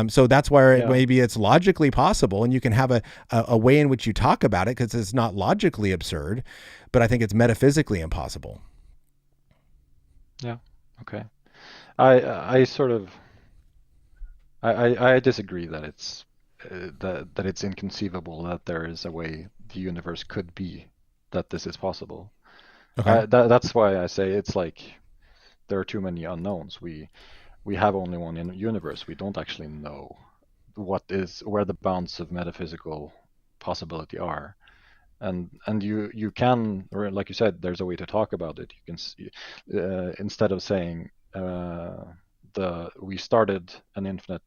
So that's where maybe it's logically possible, and you can have a way in which you talk about it because it's not logically absurd, but I think it's metaphysically impossible. Yeah. Okay. I disagree that it's that it's inconceivable that there is a way the universe could be that this is possible. Okay. That's why I say it's like there are too many unknowns. We have only one universe. We don't actually know where the bounds of metaphysical possibility are. And you can, or like you said, there's a way to talk about it. You can instead of saying we started an infinite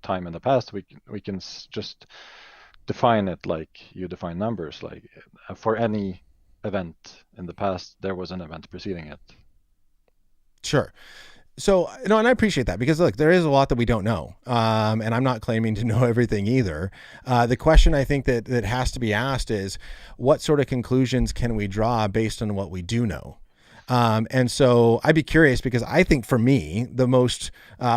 time in the past, we can just define it like you define numbers. Like for any event in the past, there was an event preceding it. Sure. So, and I appreciate that, because look, there is a lot that we don't know. And I'm not claiming to know everything either. The question I think that has to be asked is, what sort of conclusions can we draw based on what we do know? And so I'd be curious, because I think for me, the most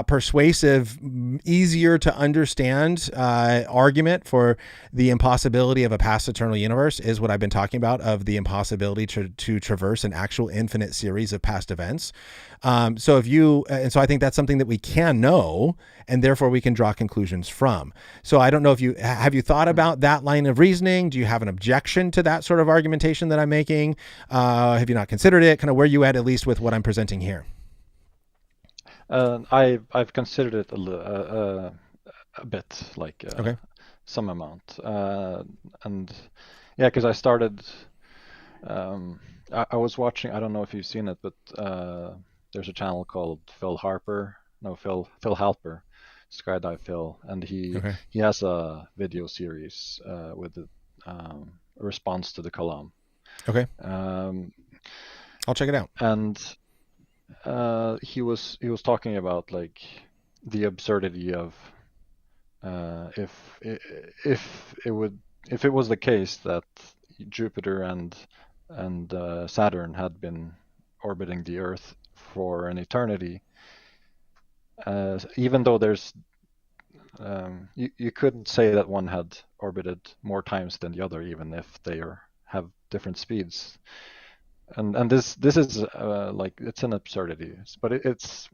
persuasive, easier to understand argument for the impossibility of a past eternal universe is what I've been talking about, of the impossibility to traverse an actual infinite series of past events. And so I think that's something that we can know, and therefore we can draw conclusions from. So I don't know if have you thought about that line of reasoning? Do you have an objection to that sort of argumentation that I'm making? Have you not considered it? Kind of where you at least with what I'm presenting here? I've considered it a bit, like Okay. some amount, and yeah, because I started. I was watching. I don't know if you've seen it, but there's a channel called Phil Halper, Skydive Phil, and he has a video series with a response to the Kalam. Okay. I'll check it out. And he was talking about like the absurdity of if it was the case that Jupiter and Saturn had been orbiting the Earth for an eternity, even though there's you couldn't say that one had orbited more times than the other, even if they have different speeds. And this is like, it's an absurdity, but it's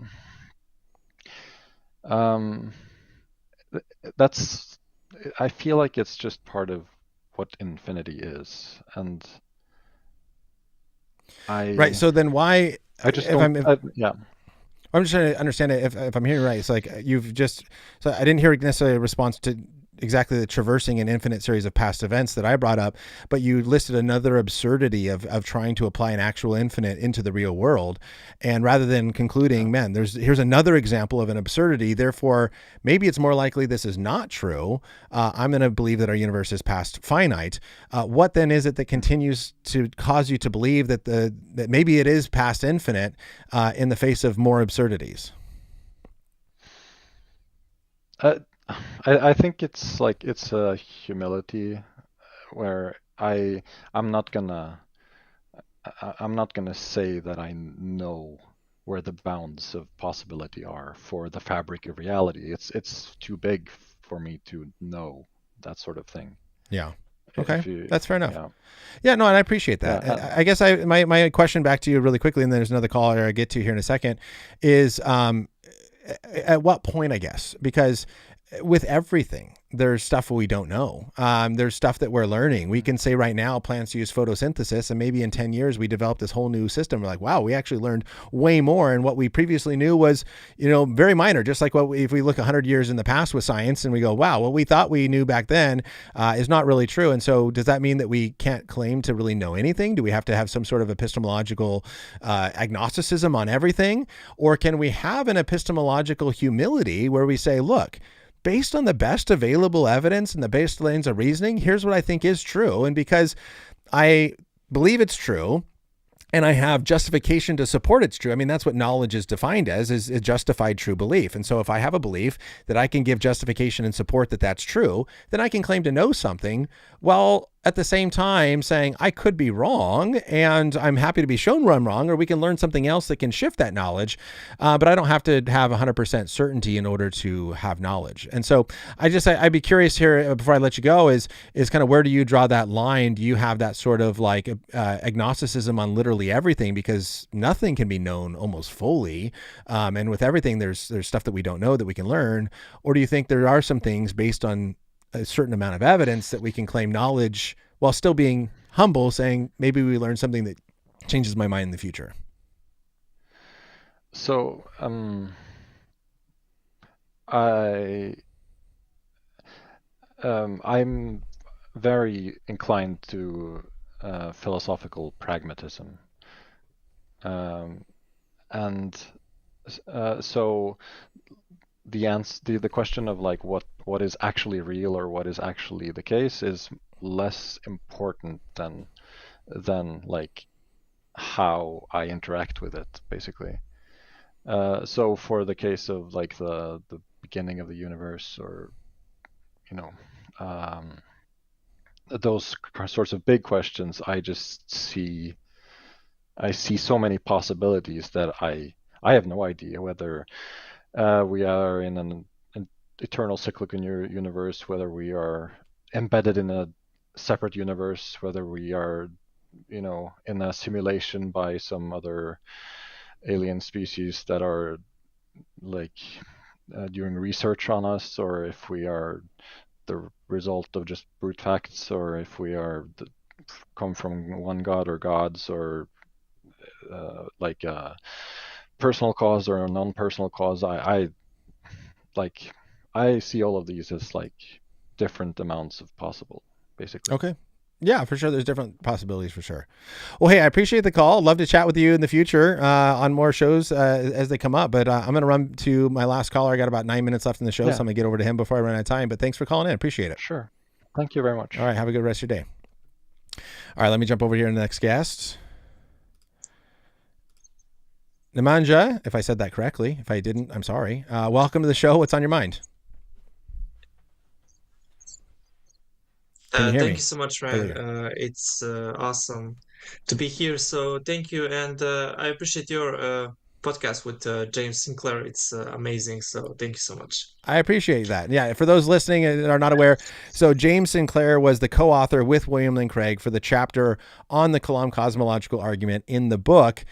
that's, I feel like it's just part of what infinity is, and right. So then why? I'm just trying to understand it. If I'm hearing right, it's like so I didn't hear necessarily a response to exactly the traversing an infinite series of past events that I brought up, but you listed another absurdity of trying to apply an actual infinite into the real world. And rather than concluding, man, here's another example of an absurdity, therefore maybe it's more likely this is not true, I'm going to believe that our universe is past finite. What then is it that continues to cause you to believe that that maybe it is past infinite in the face of more absurdities? I think it's like, it's a humility where I'm not gonna say that I know where the bounds of possibility are for the fabric of reality. It's too big for me to know that sort of thing. Yeah. Okay, that's fair enough. Yeah. Yeah, no, and I appreciate that. Yeah, I guess my question back to you really quickly, and then there's another caller I get to here in a second, is at what point, I guess, because with everything, there's stuff we don't know. There's stuff that we're learning. We can say right now plants use photosynthesis, and maybe in 10 years we develop this whole new system. We're like, wow, we actually learned way more. And what we previously knew was, very minor. Just like if we look 100 years in the past with science and we go, wow, what we thought we knew back then is not really true. And so does that mean that we can't claim to really know anything? Do we have to have some sort of epistemological agnosticism on everything? Or can we have an epistemological humility where we say, look, based on the best available evidence and the best lanes of reasoning, here's what I think is true. And because I believe it's true, and I have justification to support it's true. I mean, that's what knowledge is defined as, is a justified true belief. And so if I have a belief that I can give justification and support that that's true, then I can claim to know something, while at the same time saying I could be wrong, and I'm happy to be shown where I'm wrong, or we can learn something else that can shift that knowledge. But I don't have to have 100% certainty in order to have knowledge. And so I'd be curious here before I let you go is kind of, where do you draw that line? Do you have that sort of like agnosticism on literally everything, because nothing can be known almost fully, and with everything there's stuff that we don't know that we can learn? Or do you think there are some things based on a certain amount of evidence that we can claim knowledge while still being humble, saying maybe we learn something that changes my mind in the future? So I'm very inclined to philosophical pragmatism, and so the question of like what is actually real or what is actually the case is less important than like how I interact with it, basically. So for the case of like the beginning of the universe, or you know, those sorts of big questions, I see so many possibilities that I have no idea whether we are in an eternal cyclical universe, whether we are embedded in a separate universe, whether we are, in a simulation by some other alien species that are like doing research on us, or if we are the result of just brute facts, or if we are come from one god or gods, or like a personal cause or a non-personal cause. I see all of these as like different amounts of possible, basically. Okay. Yeah, for sure. There's different possibilities for sure. Well, hey, I appreciate the call. Love to chat with you in the future on more shows as they come up. But I'm going to run to my last caller. I got about 9 minutes left in the show, so I'm going to get over to him before I run out of time. But thanks for calling in. Appreciate it. Sure. Thank you very much. All right. Have a good rest of your day. All right. Let me jump over here to the next guest. Nemanja, if I said that correctly. If I didn't, I'm sorry. Welcome to the show. What's on your mind? Thank you so much, Ryan. It's awesome to be here. So thank you. And I appreciate your podcast with James Sinclair. It's amazing. So thank you so much. I appreciate that. Yeah. For those listening and are not aware, so James Sinclair was the co-author with William Lane Craig for the chapter on the Kalam Cosmological Argument in the book,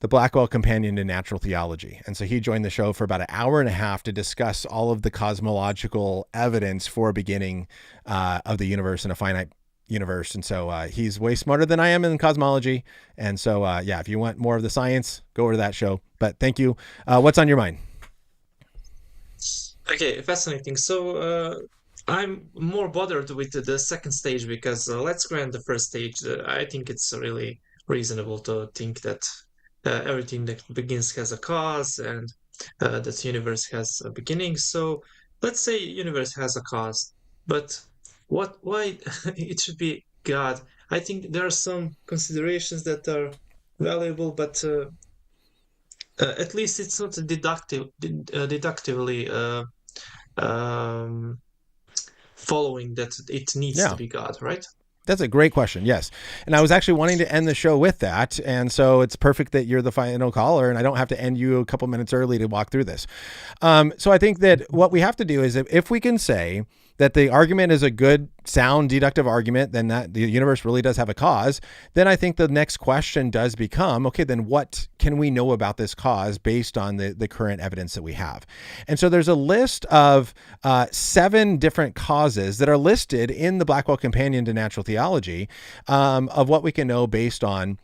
The Blackwell Companion to Natural Theology. And so he joined the show for about an hour and a half to discuss all of the cosmological evidence for a beginning of the universe in a finite universe. And so he's way smarter than I am in cosmology. And so, if you want more of the science, go over to that show. But thank you. What's on your mind? Okay, fascinating. So I'm more bothered with the second stage because let's grant the first stage. I think it's really reasonable to think that everything that begins has a cause, and that universe has a beginning. So let's say universe has a cause, but why it should be God? I think there are some considerations that are valuable, but at least it's not deductively following that it needs to be God, right? That's a great question. Yes. And I was actually wanting to end the show with that. And so it's perfect that you're the final caller and I don't have to end you a couple minutes early to walk through this. So I think that what we have to do is if we can say that the argument is a good, sound, deductive argument, then that the universe really does have a cause, then I think the next question does become, okay, then what can we know about this cause based on the current evidence that we have? And so there's a list of 7 different causes that are listed in the Blackwell Companion to Natural Theology of what we can know based on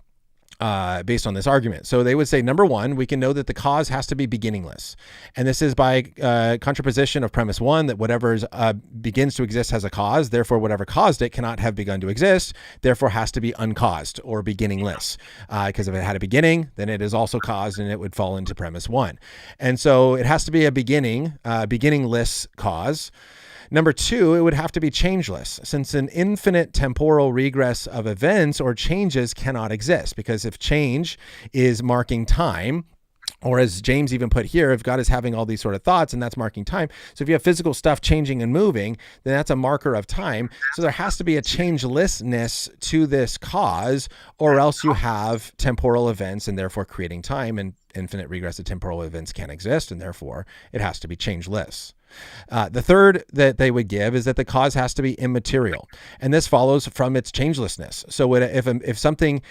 this argument. So they would say, number 1, we can know that the cause has to be beginningless. And this is by contraposition of premise 1, that whatever begins to exist has a cause. Therefore, whatever caused it cannot have begun to exist. Therefore, has to be uncaused or beginningless. Because if it had a beginning, then it is also caused and it would fall into premise 1. And so it has to be a beginningless cause. Number 2, it would have to be changeless, since an infinite temporal regress of events or changes cannot exist, because if change is marking time, or as James even put here, if God is having all these sort of thoughts and that's marking time. So if you have physical stuff changing and moving, then that's a marker of time. So there has to be a changelessness to this cause, or else you have temporal events and therefore creating time, and infinite regressive temporal events can't exist, and therefore it has to be changeless. The third that they would give is that the cause has to be immaterial, and this follows from its changelessness. So if something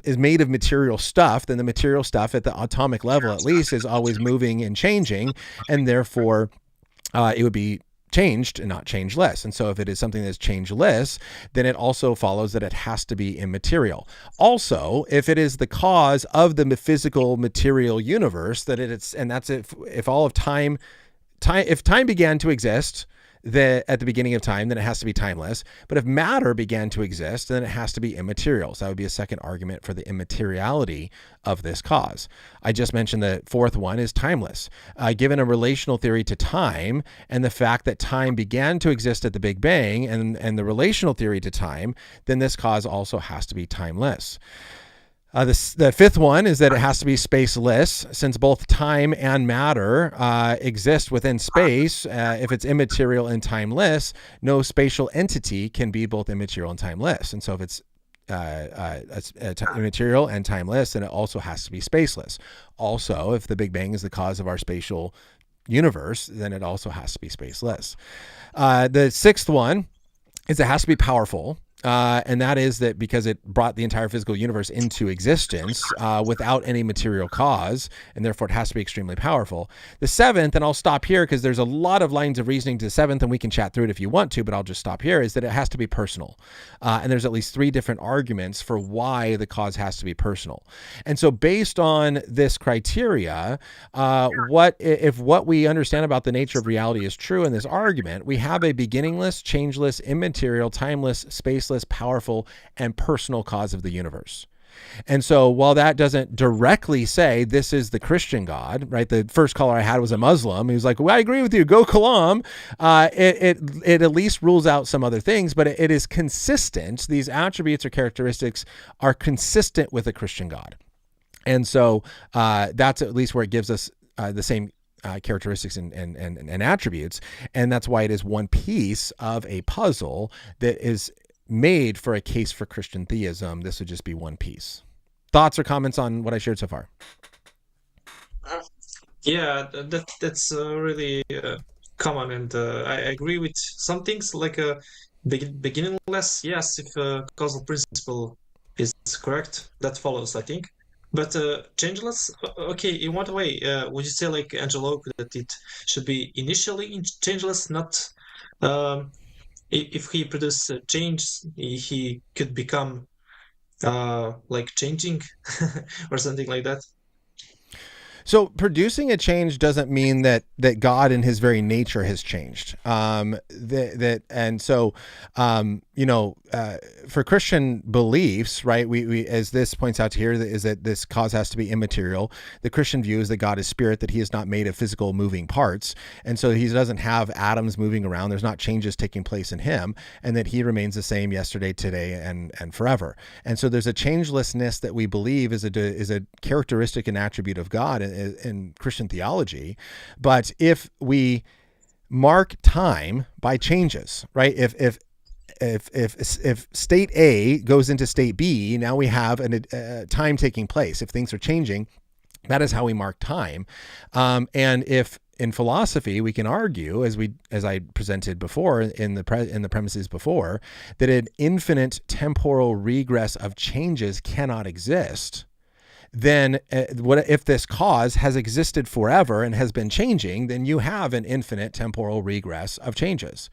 is made of material stuff, then the material stuff at the atomic level at least is always moving and changing, and therefore it would be changed and not changeless. And so if it is something that's changeless, then it also follows that it has to be immaterial. Also, if it is the cause of the physical material universe, that it's, and that's if all of time, if time began to exist, at the beginning of time, then it has to be timeless. But if matter began to exist, then it has to be immaterial. So that would be a second argument for the immateriality of this cause. I just mentioned the fourth one is timeless. Given a relational theory to time and the fact that time began to exist at the Big Bang and the relational theory to time, then this cause also has to be timeless. The fifth one is that it has to be spaceless, since both time and matter exist within space. If it's immaterial and timeless, no spatial entity can be both immaterial and timeless. And so if it's immaterial and timeless, then it also has to be spaceless. Also, if the Big Bang is the cause of our spatial universe, then it also has to be spaceless. The sixth one is it has to be powerful. And that is that because it brought the entire physical universe into existence without any material cause, and therefore it has to be extremely powerful. The seventh, and I'll stop here because there's a lot of lines of reasoning to the seventh, and we can chat through it if you want to, but I'll just stop here, is that it has to be personal. And there's at least three different arguments for why the cause has to be personal. And so based on this criteria, if what we understand about the nature of reality is true in this argument, we have a beginningless, changeless, immaterial, timeless, spaceless, powerful, and personal cause of the universe. And so while that doesn't directly say this is the Christian God, right? The first caller I had was a Muslim. He was like, well, I agree with you. Go Kalam. It at least rules out some other things, but it is consistent. These attributes or characteristics are consistent with a Christian God. And so that's at least where it gives us the same characteristics and attributes. And that's why it is one piece of a puzzle that is made for a case for Christian theism. This would just be one piece. Thoughts or comments on what I shared so far? Yeah, that's really common, and I agree with some things like beginningless. Yes, if causal principle is correct, that follows, I think. But changeless, okay, in what way? Would you say, like Angelo, that it should be initially changeless, not if he produces a change, he could become like changing or something like that? So producing a change doesn't mean that God in his very nature has changed. For Christian beliefs, right, we as this points out here, is that this cause has to be immaterial. The Christian view is that God is spirit, that he is not made of physical moving parts. And so he doesn't have atoms moving around. There's not changes taking place in him, and that he remains the same yesterday, today, and forever. And so there's a changelessness that we believe is a characteristic and attribute of God in Christian theology. But if we mark time by changes, right? If state A goes into state B, now we have a time taking place. If things are changing, that is how we mark time. And if in philosophy we can argue, as I presented before in the premises before, that an infinite temporal regress of changes cannot exist, then what if this cause has existed forever and has been changing, then you have an infinite temporal regress of changes.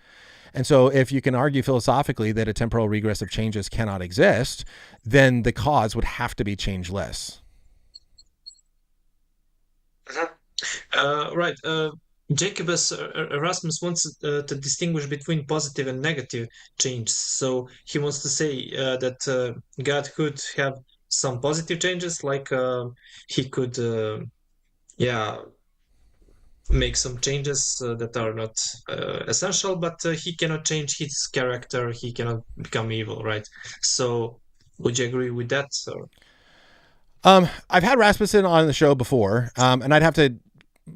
And so if you can argue philosophically that a temporal regress of changes cannot exist, then the cause would have to be changeless. Right. Jacobus Erasmus wants to distinguish between positive and negative change. So he wants to say that God could have some positive changes, like he could make some changes that are not essential, but he cannot change his character. He cannot become evil, right? So would you agree with that? Or? I've had Rasmussen on the show before, and I'd have to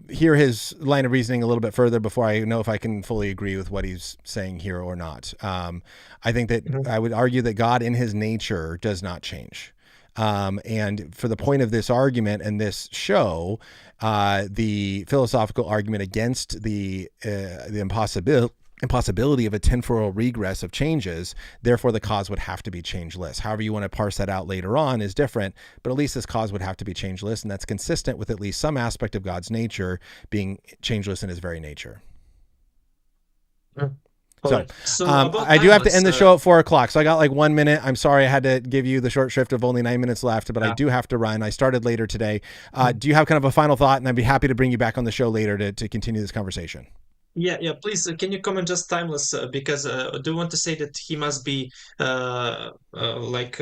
hear his line of reasoning a little bit further before I know if I can fully agree with what he's saying here or not. I think that I would argue that God in his nature does not change. And for the point of this argument and this show, the philosophical argument against the impossibility of a temporal regress of changes, therefore the cause would have to be changeless. However you want to parse that out later on is different, but at least this cause would have to be changeless, and that's consistent with at least some aspect of God's nature being changeless in his very nature. So I do have to end the show at 4:00, so I got like 1 minute. I'm sorry I had to give you the short shrift of only 9 minutes left, but I do have to run. I started later today. Do you have kind of a final thought? And I'd be happy to bring you back on the show later to continue this conversation. Yeah. Please, can you comment just timeless? Because do you want to say that he must be like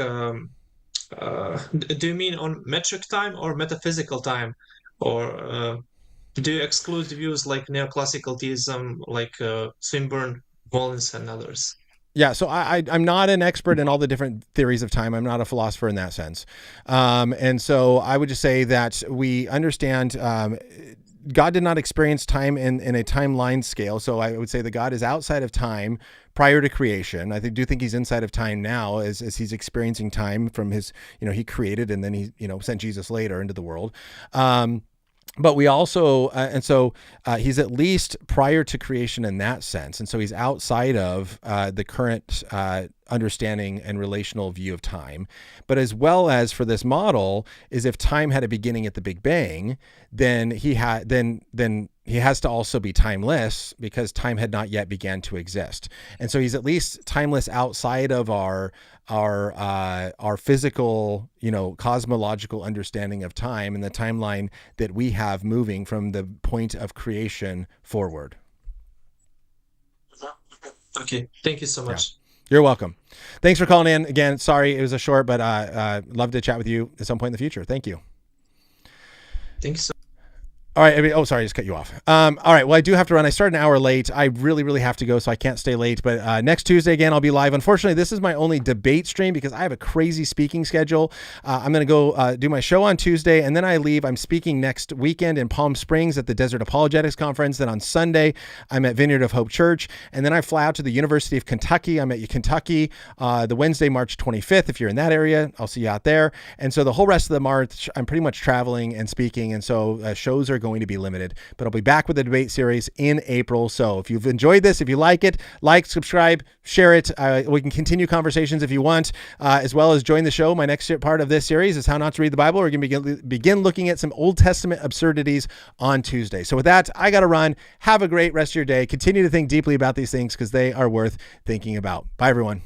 do you mean on metric time or metaphysical time, or do you exclude views like neoclassical theism, like Swinburne, Mullins, and others? Yeah, so I'm not an expert in all the different theories of time. I'm not a philosopher in that sense. And so I would just say that we understand God did not experience time in a timeline scale. So I would say that God is outside of time prior to creation. I do think he's inside of time now as he's experiencing time from his, he created and then he, sent Jesus later into the world. But we also, he's at least prior to creation in that sense. And so he's outside of the current understanding and relational view of time. But as well as for this model is if time had a beginning at the Big Bang, then he has to also be timeless because time had not yet began to exist. And so he's at least timeless outside of our physical, cosmological understanding of time and the timeline that we have moving from the point of creation forward. Okay, thank you so much. Yeah. You're welcome. Thanks for calling in. Again, sorry it was a short, but love to chat with you at some point in the future. Thank you. Thanks so All right. Oh, sorry, I just cut you off. All right. Well, I do have to run. I started an hour late. I really, really have to go, so I can't stay late. But next Tuesday, again, I'll be live. Unfortunately, this is my only debate stream because I have a crazy speaking schedule. I'm going to go do my show on Tuesday, and then I leave. I'm speaking next weekend in Palm Springs at the Desert Apologetics Conference. Then on Sunday, I'm at Vineyard of Hope Church. And then I fly out to the University of Kentucky. I'm at Kentucky the Wednesday, March 25th. If you're in that area, I'll see you out there. And so the whole rest of the March, I'm pretty much traveling and speaking. And so shows are going to be limited, but I'll be back with the debate series in April. So if you've enjoyed this, if you like it, subscribe, share it. We can continue conversations if you want, as well as join the show. My next part of this series is how not to read the Bible. We're going to begin looking at some Old Testament absurdities on Tuesday. So with that, I got to run. Have a great rest of your day. Continue to think deeply about these things because they are worth thinking about. Bye, everyone.